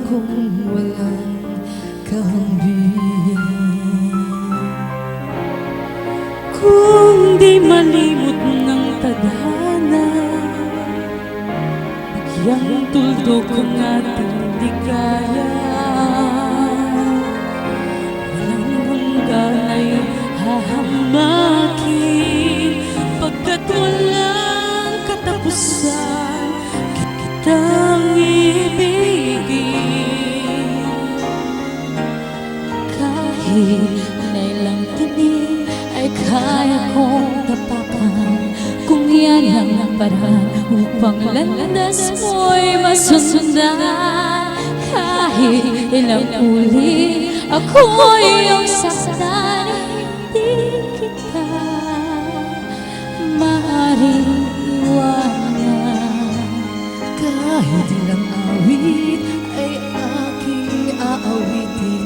kong walang kahambing. Kung di malimot ng tadhana, bigyang tuldok ang ating ligaya. Walang hanggan ay hahamakin, pagkat walang katapusan kitang ibigin. Kahit na ilang tinig ay kaya kong tapakan, kung yan ang paraan upang landas mo'y masundan. Kahit ilang uli ako'y iyong saktan, hindi kita maaaring iwanan. Kahit ilang awit ay aking aawitin,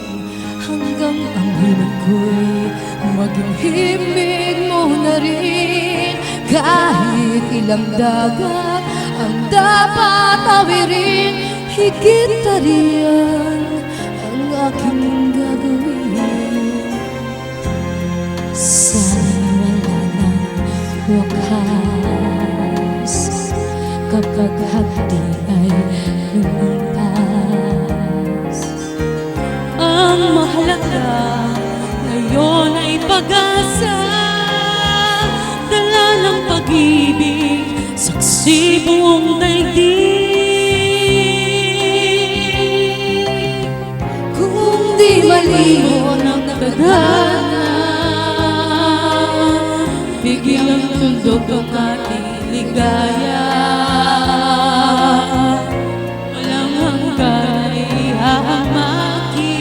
hanggang ang hilig ko'y maging himig mo na rin. Kahit ilang dagat ang dapat tawirin, higit na riyan ang aking gagawin. Sana'y wala ng wakas, kapag hapdi ay lumampas. Ang mahalaga ngayon ay pag-asa, dala ng pag-ibig, saksi buong daigdig. Kung di malimot ng tadhana, biglang tuldok ang ating ligaya. Walang hanggan ay hahamakin,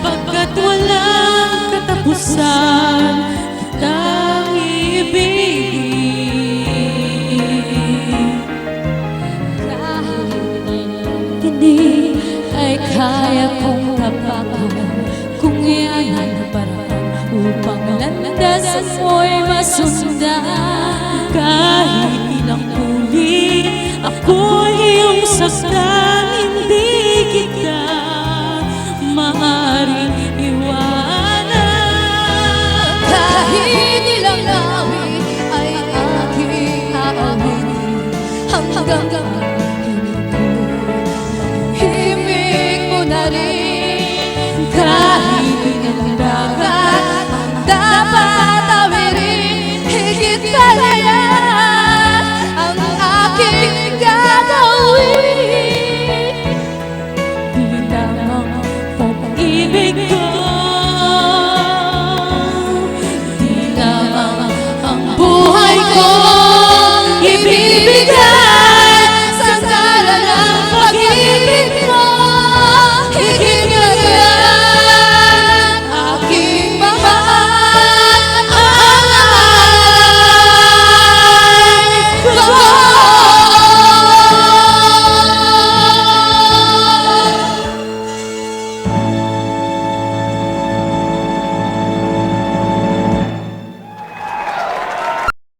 pagkat walang katapusan kitang ibigin. kahit na ilang tinig ay kaya kong tapakan, kung iyan ang paraan upang landasan mo'y masundan. Kahit ilang ulit ako'y iyong saktan, hindi kita maaaring iwanan. Kahit ilang awit ay aking aawitin, hanggang himig mo na rin. Kahit ilang dagat ang dapat tawirin, higit pa riyan